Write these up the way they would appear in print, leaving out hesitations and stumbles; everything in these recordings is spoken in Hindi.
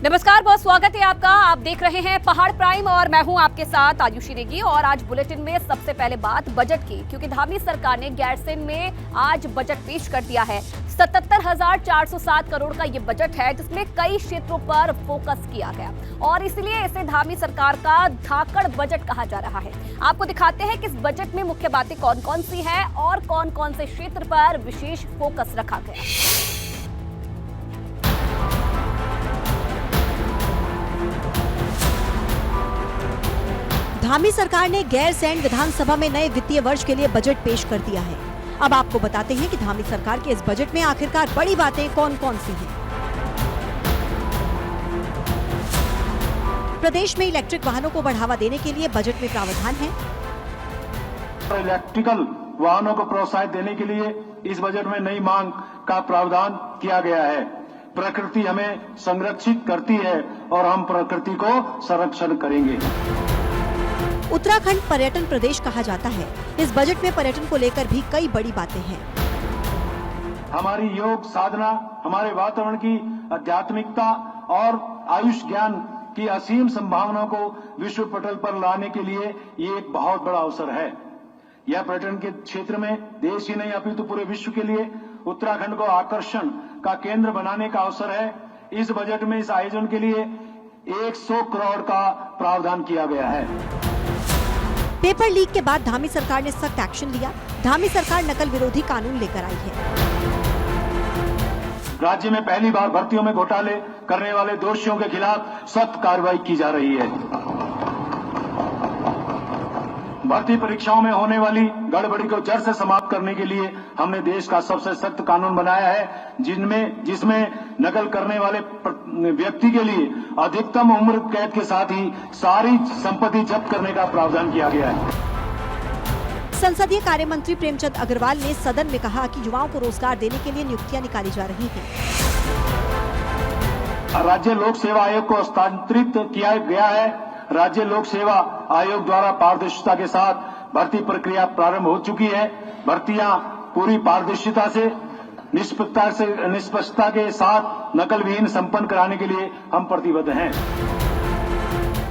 नमस्कार, बहुत स्वागत है आपका। आप देख रहे हैं पहाड़ प्राइम और मैं हूं आपके साथ आयुषी नेगी। और आज बुलेटिन में सबसे पहले बात बजट की, क्योंकि धामी सरकार ने गैरसैंण में आज बजट पेश कर दिया है। 77,407 करोड़ का ये बजट है, जिसमें कई क्षेत्रों पर फोकस किया गया और इसलिए इसे धामी सरकार का धाकड़ बजट कहा जा रहा है। आपको दिखाते हैं कि इस बजट में मुख्य बातें कौन कौन सी है और कौन कौन से क्षेत्र पर विशेष फोकस रखा गया। धामी सरकार ने गैरसैंण विधानसभा में नए वित्तीय वर्ष के लिए बजट पेश कर दिया है। अब आपको बताते हैं कि धामी सरकार के इस बजट में आखिरकार बड़ी बातें कौन कौन सी हैं। प्रदेश में इलेक्ट्रिक वाहनों को बढ़ावा देने के लिए बजट में प्रावधान है। इलेक्ट्रिकल वाहनों को प्रोत्साहित देने के लिए इस बजट में नई मांग का प्रावधान किया गया है। प्रकृति हमें संरक्षित करती है और हम प्रकृति को संरक्षण करेंगे। उत्तराखंड पर्यटन प्रदेश कहा जाता है। इस बजट में पर्यटन को लेकर भी कई बड़ी बातें हैं। हमारी योग साधना, हमारे वातावरण की आध्यात्मिकता और आयुष ज्ञान की असीम संभावनाओं को विश्व पटल पर लाने के लिए ये एक बहुत बड़ा अवसर है। यह पर्यटन के क्षेत्र में देश ही नहीं अपितु पूरे विश्व के लिए उत्तराखंड को आकर्षण का केंद्र बनाने का अवसर है। इस बजट में इस आयोजन के लिए 100 करोड़ का प्रावधान किया गया है। पेपर लीक के बाद धामी सरकार ने सख्त एक्शन लिया। धामी सरकार नकल विरोधी कानून लेकर आई है। राज्य में पहली बार भर्तियों में घोटाले करने वाले दोषियों के खिलाफ सख्त कार्रवाई की जा रही है। भर्ती परीक्षाओं में होने वाली गड़बड़ी को जड़ से समाप्त करने के लिए हमने देश का सबसे सख्त कानून बनाया है, जिसमें नकल करने वाले व्यक्ति के लिए अधिकतम उम्र कैद के साथ ही सारी संपत्ति जब्त करने का प्रावधान किया गया है। संसदीय कार्य मंत्री प्रेमचंद अग्रवाल ने सदन में कहा कि युवाओं को रोजगार देने के लिए नियुक्तियां निकाली जा रही हैं। राज्य लोक सेवा आयोग को हस्तांतरित किया गया है। राज्य लोक सेवा आयोग द्वारा पारदर्शिता के साथ भर्ती प्रक्रिया प्रारंभ हो चुकी है। भर्तियां पूरी पारदर्शिता से निष्पक्षता के साथ नकल विहीन संपन्न कराने के लिए हम प्रतिबद्ध हैं।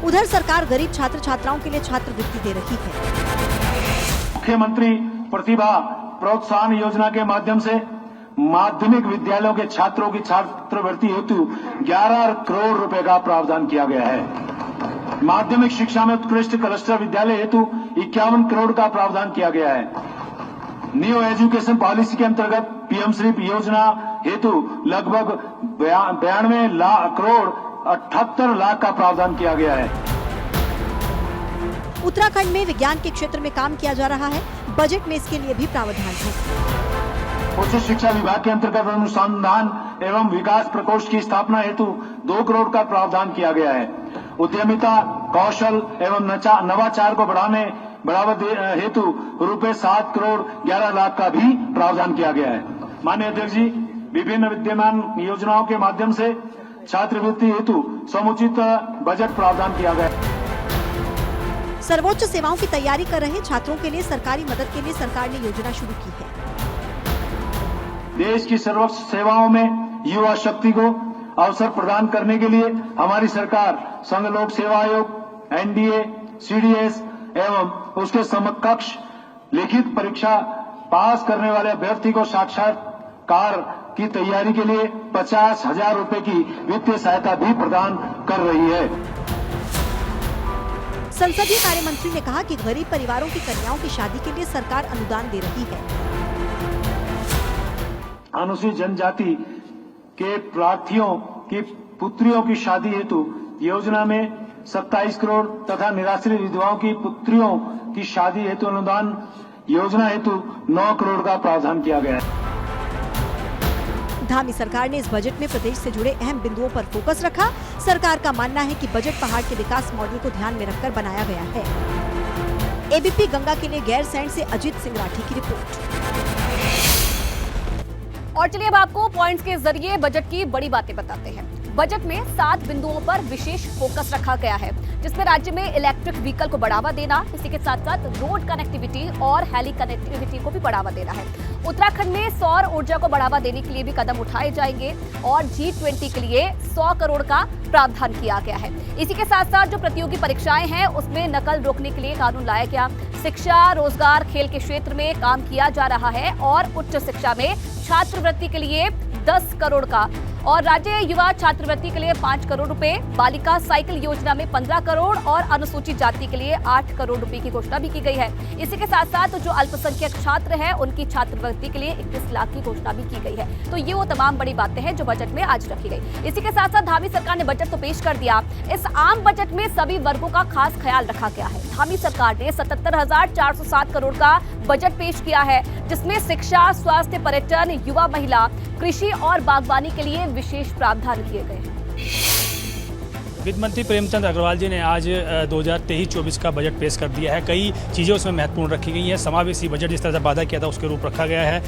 उधर सरकार गरीब छात्र छात्राओं के लिए छात्रवृत्ति दे रही है। मुख्यमंत्री प्रतिभा प्रोत्साहन योजना के माध्यम से माध्यमिक विद्यालयों के छात्रों की छात्रवृत्ति हेतु 11 करोड़ रुपए का प्रावधान किया गया है। माध्यमिक शिक्षा में उत्कृष्ट क्लस्टर विद्यालय हेतु 51 करोड़ का प्रावधान किया गया है। न्यू एजुकेशन पॉलिसी के अंतर्गत पीएम श्री योजना हेतु लगभग 92 करोड़ 78 लाख का प्रावधान किया गया है। उत्तराखंड में विज्ञान के क्षेत्र में काम किया जा रहा है। बजट में इसके लिए भी प्रावधान है। उच्च शिक्षा विभाग के अंतर्गत अनुसंधान एवं विकास प्रकोष्ठ की स्थापना हेतु 2 करोड़ का प्रावधान किया गया है। उद्यमिता, कौशल एवं नवाचार को बढ़ावा हेतु रुपए 7 करोड़ 11 लाख का भी प्रावधान किया गया है। माननीय अध्यक्ष जी, विभिन्न विद्यमान योजनाओं के माध्यम से छात्रवृत्ति हेतु समुचित बजट प्रावधान किया गया है। सर्वोच्च सेवाओं की तैयारी कर रहे छात्रों के लिए सरकारी मदद के लिए सरकार ने योजना शुरू की है। देश की सर्वोच्च सेवाओं में युवा शक्ति को अवसर प्रदान करने के लिए हमारी सरकार संघ लोक सेवा आयोग, एनडीए, सीडीएस एवं उसके समकक्ष लिखित परीक्षा पास करने वाले अभ्यर्थी को साक्षात्कार की तैयारी के लिए 50,000 रुपए की वित्तीय सहायता भी प्रदान कर रही है। संसदीय कार्य मंत्री ने कहा कि गरीब परिवारों की कन्याओं की शादी के लिए सरकार अनुदान दे रही है। अनुसूचित जनजाति के प्रार्थियों की पुत्रियों की शादी हेतु योजना में 27 करोड़ तथा निराश्रित विधवाओं की पुत्रियों की शादी हेतु अनुदान योजना हेतु 9 करोड़ का प्रावधान किया गया है। धामी सरकार ने इस बजट में प्रदेश से जुड़े अहम बिंदुओं पर फोकस रखा। सरकार का मानना है कि बजट पहाड़ के विकास मॉडल को ध्यान में रखकर बनाया गया है। एबीपी गंगा के लिए गैरसैंण से अजीत सिंह राठी की रिपोर्ट। और चलिए अब आपको पॉइंट्स के जरिए बजट की बड़ी बातें बताते हैं। बजट में 7 बिंदुओं पर विशेष फोकस रखा गया है, जिसमें राज्य में इलेक्ट्रिक व्हीकल को बढ़ावा देना, इसी के साथ साथ रोड कनेक्टिविटी और हेली कनेक्टिविटी को भी बढ़ावा देना है। उत्तराखंड में सौर ऊर्जा को बढ़ावा देने के लिए भी कदम उठाए जाएंगे और G20 के लिए 100 करोड़ का प्रावधान किया गया है। इसी के साथ साथ जो प्रतियोगी परीक्षाएं हैं उसमें नकल रोकने के लिए कानून लाया गया। शिक्षा, रोजगार, खेल के क्षेत्र में काम किया जा रहा है और उच्च शिक्षा में छात्रवृत्ति के लिए 10 करोड़ का और राज्य युवा छात्रवृत्ति के लिए 5 करोड़ रुपए, बालिका साइकिल योजना में 15 करोड़ और अनुसूचित जाति के लिए 8 करोड़ रुपए की घोषणा भी की गई है। इसी के साथ साथ जो अल्पसंख्यक छात्र हैं उनकी छात्रवृत्ति के लिए 21 लाख की घोषणा भी की गई है। तो ये वो तमाम बड़ी बातें हैं जो बजट में आज रखी गई। इसी के साथ साथ धामी सरकार ने बजट तो पेश कर दिया। इस आम बजट में सभी वर्गों का खास ख्याल रखा गया है। धामी सरकार ने 77,407 करोड़ का बजट पेश किया है, जिसमें शिक्षा, स्वास्थ्य, पर्यटन, युवा, महिला, कृषि और बागवानी के लिए विशेष प्रावधान किए गए हैं। वित्त मंत्री प्रेमचंद अग्रवाल जी ने आज 2023-24 का बजट पेश कर दिया है। कई चीज़ें उसमें महत्वपूर्ण रखी गई हैं। समावेशी बजट जिस तरह से वादा किया था उसके रूप रखा गया है।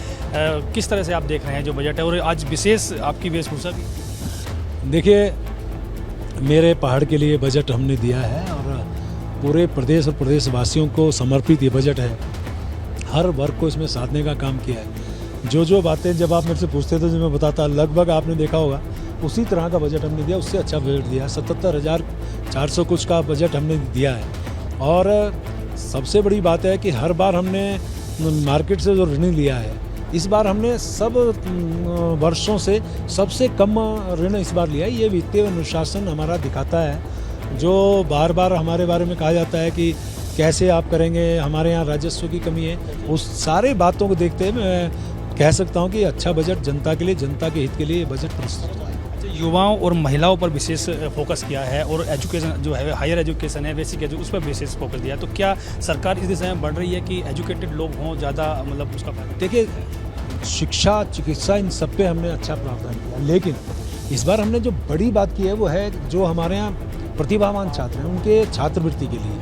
किस तरह से आप देख रहे हैं जो बजट है और आज विशेष आपकी वेशभूषा भी? देखिए, मेरे पहाड़ के लिए बजट हमने दिया है और पूरे प्रदेश और प्रदेशवासियों को समर्पित ये बजट है। हर वर्ग को इसमें साधने का काम किया है। जो बातें जब आप मेरे से पूछते थे जो मैं बताता, लगभग आपने देखा होगा उसी तरह का बजट हमने दिया, उससे अच्छा बजट दिया। 77,400 कुछ का बजट हमने दिया है। और सबसे बड़ी बात है कि हर बार हमने मार्केट से जो ऋण लिया है, इस बार हमने सब वर्षों से सबसे कम ऋण इस बार लिया है। ये वित्तीय अनुशासन हमारा दिखाता है। जो बार बार हमारे बारे में कहा जाता है कि कैसे आप करेंगे, हमारे यहाँ राजस्व की कमी है, उस सारे बातों को देखते हुए मैं कह सकता हूँ कि अच्छा बजट जनता के लिए, जनता के हित के लिए बजट प्रस्तुत है। युवाओं और महिलाओं पर विशेष फोकस किया है और एजुकेशन जो है, हायर एजुकेशन है, बेसिक एजुकेशन, उस पर विशेष फोकस दिया है। तो क्या सरकार इस दिशा में बढ़ रही है कि एजुकेटेड लोग हों ज़्यादा, मतलब उसका? देखिए, शिक्षा, चिकित्सा, इन सब पे हमने अच्छा प्रावधान किया, लेकिन इस बार हमने जो बड़ी बात की है वो है जो हमारे यहाँ प्रतिभावान छात्र हैं उनके छात्रवृत्ति के लिए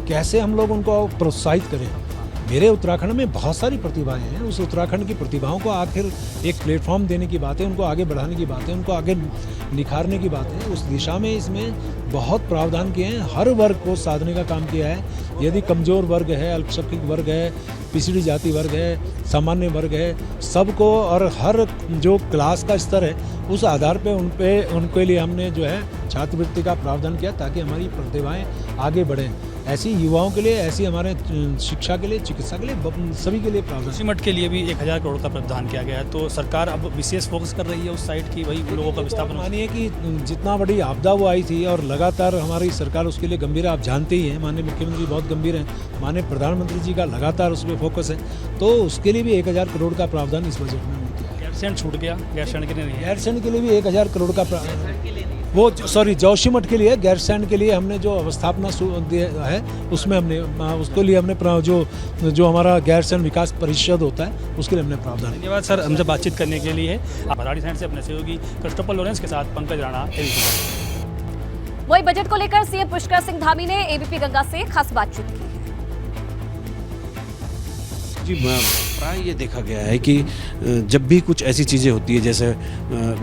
कैसे हम लोग उनको प्रोत्साहित करें। मेरे उत्तराखंड में बहुत सारी प्रतिभाएं हैं। उस उत्तराखंड की प्रतिभाओं को आखिर एक प्लेटफॉर्म देने की बात है, उनको आगे बढ़ाने की बात है, उनको आगे निखारने की बात है। उस दिशा में इसमें बहुत प्रावधान किए हैं। हर वर्ग को साधने का काम किया है। यदि कमज़ोर वर्ग है, अल्पसंख्यक वर्ग है, पिछड़ी जाति वर्ग है, सामान्य वर्ग है, सबको और हर जो क्लास का स्तर है उस आधार पे उनके लिए हमने जो है छात्रवृत्ति का प्रावधान किया ताकि हमारी प्रतिभाएं आगे बढ़ें। ऐसी युवाओं के लिए, ऐसी हमारे शिक्षा के लिए, चिकित्सा के लिए, सभी के लिए प्रावधान। सीमेंट के लिए भी 1000 करोड़ का प्रावधान किया गया है। तो सरकार अब विशेष फोकस कर रही है उस साइड की, वही लोगों का विस्थापन। मानिए कि जितना बड़ी आपदा वो आई थी और लगातार हमारी सरकार उसके लिए गंभीर, आप जानते ही हैं, माननीय मुख्यमंत्री बहुत गंभीर हैं, माननीय प्रधानमंत्री जी का लगातार उस पर फोकस है। तो उसके लिए भी 1000 करोड़ का प्रावधान इस बजट में किया। गैरसैंण छूट गया, गैरसैंण के लिए नहीं, गैरसैंण के लिए भी 1000 करोड़ का वो जोशीमठ के लिए, गैरसैंण के लिए हमने जो अवस्थापना है उसमें हमने उसके लिए हमने जो हमारा गैरसैंण विकास परिषद होता है उसके लिए हमने प्रावधान। धन्यवाद सर, हमसे बातचीत करने के लिए। भराड़ी साइड से अपने सहयोगी क्रिस्टोफर लॉरेंस के साथ पंकज राणा। वही बजट को लेकर सीएम पुष्कर सिंह धामी ने एबीपी गंगा से खास बातचीत की। जी, प्राय ये देखा गया है कि जब भी कुछ ऐसी चीज़ें होती है, जैसे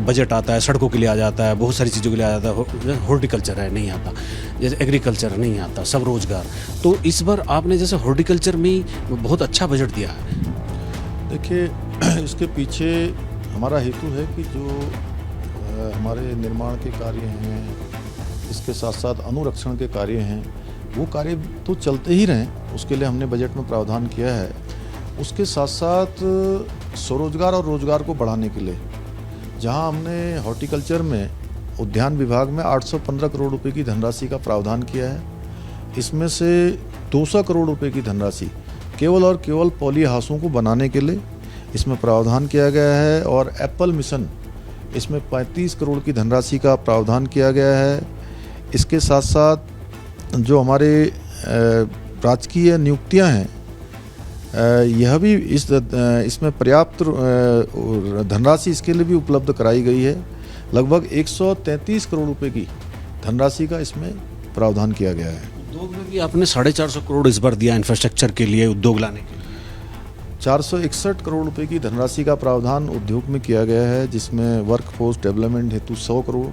बजट आता है, सड़कों के लिए आ जाता है, बहुत सारी चीज़ों के लिए आ जाता है, हॉर्टिकल्चर है नहीं आता, जैसे एग्रीकल्चर नहीं आता, सब रोजगार। तो इस बार आपने जैसे हॉर्टिकल्चर में बहुत अच्छा बजट दिया है। देखिए, इसके पीछे हमारा हेतु है कि जो हमारे निर्माण के कार्य हैं, इसके साथ साथ अनुरक्षण के कार्य हैं, वो कार्य तो चलते ही रहें, उसके लिए हमने बजट में प्रावधान किया है। उसके साथ साथ स्वरोजगार और रोजगार को बढ़ाने के लिए जहां हमने हॉर्टिकल्चर में उद्यान विभाग में 815 करोड़ रुपए की धनराशि का प्रावधान किया है। इसमें से 200 करोड़ रुपए की धनराशि केवल और केवल पॉली हाउसों को बनाने के लिए इसमें प्रावधान किया गया है और एप्पल मिशन, इसमें 35 करोड़ की धनराशि का प्रावधान किया गया है। इसके साथ साथ जो हमारे राजकीय नियुक्तियां हैं, यह भी इसमें पर्याप्त धनराशि इसके लिए भी उपलब्ध कराई गई है। लगभग 133 करोड़ रुपए की धनराशि का इसमें प्रावधान किया गया है। उद्योग में भी आपने 450 करोड़ इस बार दिया इंफ्रास्ट्रक्चर के लिए, उद्योग लाने के लिए। 461 करोड़ रुपए की धनराशि का प्रावधान उद्योग में किया गया है, जिसमें वर्कफोर्स डेवलपमेंट हेतु 100 करोड़,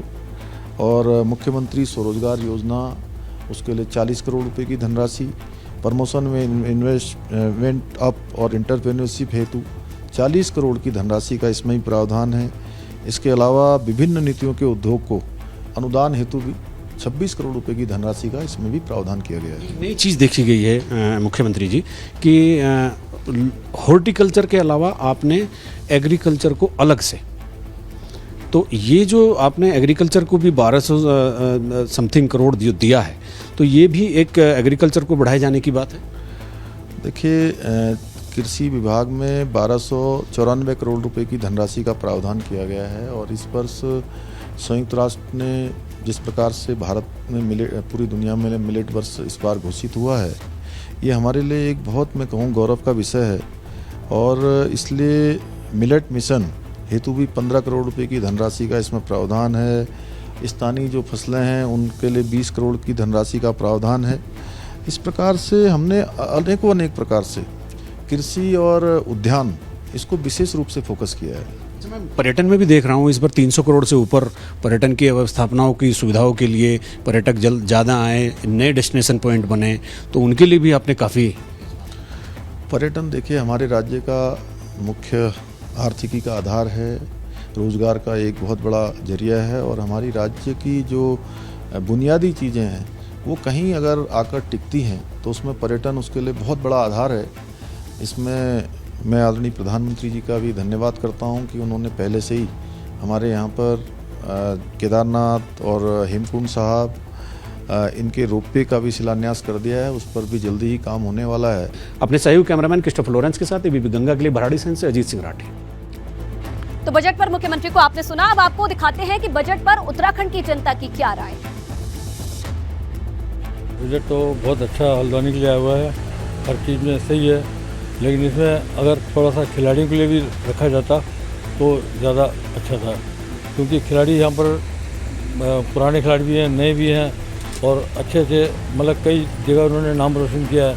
और मुख्यमंत्री स्वरोजगार योजना, उसके लिए 40 करोड़ रुपए की धनराशि, प्रमोशन में इन्वेस्टमेंट अप और एंटरप्रेन्योरशिप हेतु 40 करोड़ की धनराशि का इसमें ही प्रावधान है। इसके अलावा विभिन्न नीतियों के उद्योग को अनुदान हेतु भी 26 करोड़ रुपए की धनराशि का इसमें भी प्रावधान किया गया है। नई चीज़ देखी गई है मुख्यमंत्री जी कि हॉर्टिकल्चर के अलावा आपने एग्रीकल्चर को अलग से, तो ये जो आपने एग्रीकल्चर को भी 1200 समथिंग करोड़ दिया है, तो ये भी एक एग्रीकल्चर को बढ़ाए जाने की बात है। देखिए, कृषि विभाग में 1294 करोड़ रुपए की धनराशि का प्रावधान किया गया है और इस वर्ष संयुक्त राष्ट्र ने जिस प्रकार से भारत में पूरी दुनिया में मिलेट वर्ष इस बार घोषित हुआ है, ये हमारे लिए एक बहुत, मैं कहूँ, गौरव का विषय है और इसलिए मिलेट मिशन हेतु भी 15 करोड़ रुपए की धनराशि का इसमें प्रावधान है। स्थानीय जो फसलें हैं उनके लिए 20 करोड़ की धनराशि का प्रावधान है। इस प्रकार से हमने अनेक प्रकार से कृषि और उद्यान इसको विशेष रूप से फोकस किया है। पर्यटन में भी देख रहा हूँ इस बार 300 करोड़ से ऊपर पर्यटन की अवस्थापनाओं की सुविधाओं के लिए पर्यटक ज़्यादा आए, नए डेस्टिनेशन पॉइंट बने, तो उनके लिए भी आपने काफ़ी। पर्यटन देखिए हमारे राज्य का मुख्य आर्थिकी का आधार है, रोजगार का एक बहुत बड़ा जरिया है और हमारी राज्य की जो बुनियादी चीज़ें हैं वो कहीं अगर आकर टिकती हैं तो उसमें पर्यटन उसके लिए बहुत बड़ा आधार है। इसमें मैं आदरणीय प्रधानमंत्री जी का भी धन्यवाद करता हूं कि उन्होंने पहले से ही हमारे यहाँ पर केदारनाथ और हेमकुंड साहब इनके रोपवे का भी शिलान्यास कर दिया है, उस पर भी जल्दी ही काम होने वाला है। अपने सहयोगी कैमरामैन क्रिस्टोफर लॉरेंस के साथ एबीपी गंगा के लिए भराड़ीसैंण से अजीत सिंह राठी। तो बजट पर मुख्यमंत्री को आपने सुना, अब आपको दिखाते हैं कि बजट पर उत्तराखंड की जनता की क्या राय है। बजट तो बहुत अच्छा हल्द्वानी के लिए आया हुआ है, हर चीज़ में सही है, लेकिन इसमें अगर थोड़ा सा खिलाड़ियों के लिए भी रखा जाता तो ज़्यादा अच्छा था, क्योंकि खिलाड़ी यहाँ पर पुराने खिलाड़ी भी हैं, नए भी हैं और अच्छे से मतलब कई जगह उन्होंने नाम रोशन किया है।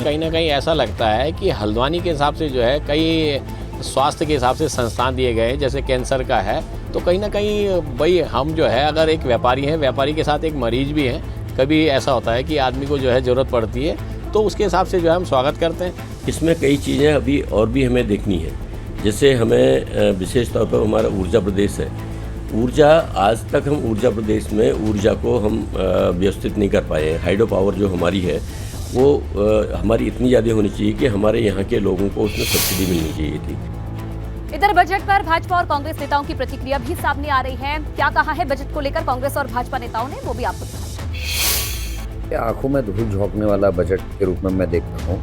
कहीं ना कहीं ऐसा लगता है कि हल्द्वानी के हिसाब से जो है कई स्वास्थ्य के हिसाब से संस्थान दिए गए, जैसे कैंसर का है, तो कहीं ना कहीं भाई हम जो है अगर एक व्यापारी हैं, व्यापारी के साथ एक मरीज भी हैं, कभी ऐसा होता है कि आदमी को जो है ज़रूरत पड़ती है, तो उसके हिसाब से जो है हम स्वागत करते हैं। इसमें कई चीज़ें अभी और भी हमें देखनी है, जैसे हमें विशेष तौर पर हमारा ऊर्जा प्रदेश है, ऊर्जा आज तक हम ऊर्जा प्रदेश में ऊर्जा को हम व्यवस्थित नहीं कर पाए हैं। हाइड्रो पावर जो हमारी है वो हमारी इतनी ज़्यादा होनी चाहिए कि हमारे यहाँ के लोगों को उसमें सब्सिडी मिलनी चाहिए थी। इधर बजट पर भाजपा और कांग्रेस नेताओं की प्रतिक्रिया भी सामने आ रही है। क्या कहा है बजट को लेकर कांग्रेस और भाजपा नेताओं ने, वो भी आपको दिखाते हैं। आंखों में धूल झोंकने वाला बजट के रूप में मैं देखता हूँ।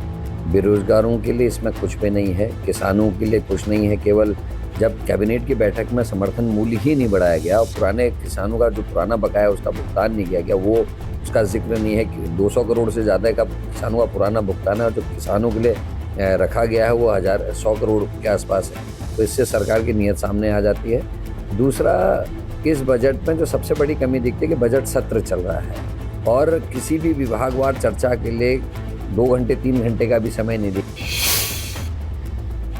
बेरोजगारों के लिए इसमें कुछ भी नहीं है, किसानों के लिए कुछ नहीं है। केवल जब कैबिनेट की बैठक में समर्थन मूल्य ही नहीं बढ़ाया गया और पुराने किसानों का जो पुराना बकाया उसका भुगतान नहीं किया गया, वो उसका जिक्र नहीं है कि 200 करोड़ से ज़्यादा का किसानों का पुराना भुगतान है और जो किसानों के लिए रखा गया है वो 100 करोड़ के आसपास है। तो इससे सरकार की नीयत सामने आ जाती है। दूसरा, इस बजट में जो सबसे बड़ी कमी दिखती है कि बजट सत्र चल रहा है और किसी भी विभागवार चर्चा के लिए 2 घंटे 3 घंटे का भी समय नहीं दिखता।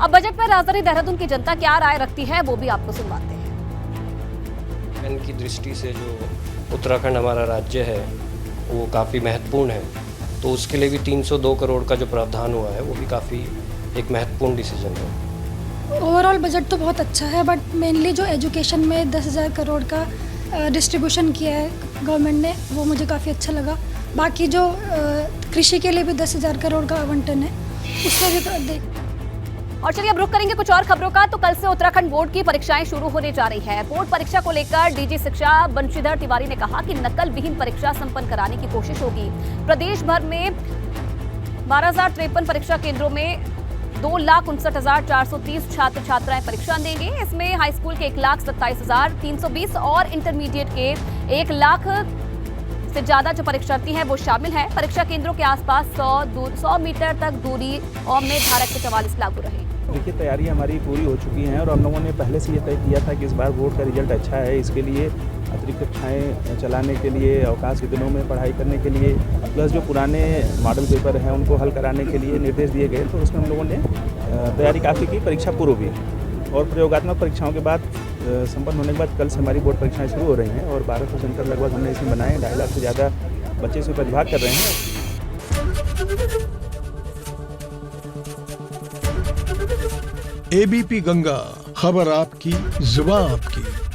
अब बजट पर राजधानी देहरादून की जनता क्या राय रखती है, वो भी आपको सुनवाते हैं। इनकी दृष्टि से जो उत्तराखंड हमारा राज्य है वो काफ़ी महत्वपूर्ण है, तो उसके लिए भी 302 करोड़ का जो प्रावधान हुआ है वो भी काफ़ी एक महत्वपूर्ण डिसीजन है। ओवरऑल बजट तो बहुत अच्छा है, बट मेनली जो एजुकेशन में 10,000 करोड़ का डिस्ट्रीब्यूशन किया है गवर्नमेंट ने, वो मुझे काफ़ी अच्छा लगा। बाकी जो कृषि के लिए भी 10,000 करोड़ का आवंटन है, उसमें भी और चलिए अब रुक करेंगे कुछ और खबरों का। तो कल से उत्तराखंड बोर्ड की परीक्षाएं शुरू होने जा रही है। बोर्ड परीक्षा को लेकर डीजी शिक्षा बंशीधर तिवारी ने कहा कि नकल विहीन परीक्षा संपन्न कराने की कोशिश होगी। प्रदेश भर में 12,053 परीक्षा केंद्रों में 2,59,430 छात्र छात्राएं परीक्षा देंगे। इसमें हाई स्कूल के 1,27,320 और इंटरमीडिएट के 1 लाख से ज्यादा जो परीक्षार्थी हैं वो शामिल हैं। परीक्षा केंद्रों के आसपास 100 मीटर तक दूरी और में धारा के 44 लागू रहे। देखिए, तैयारी हमारी पूरी हो चुकी हैं और हम लोगों ने पहले से ये तय किया था कि इस बार बोर्ड का रिजल्ट अच्छा है। इसके लिए अतिरिक्त कक्षाएं चलाने के लिए, अवकाश के दिनों में पढ़ाई करने के लिए, प्लस जो पुराने मॉडल पेपर हैं उनको हल कराने के लिए निर्देश दिए गए। तो उसमें हम लोगों ने तैयारी काफ़ी की, परीक्षा पूर्व भी। और प्रयोगात्मक परीक्षाओं के बाद संपन्न होने के बाद कल से हमारी बोर्ड परीक्षाएं शुरू हो रही हैं और 1200 सेंटर लगभग हमने इसमें बनाए हैं। 2.5 लाख से ज़्यादा बच्चे इसमें प्रतिभाग कर रहे हैं। एबीपी गंगा, खबर आपकी, जुबान आपकी।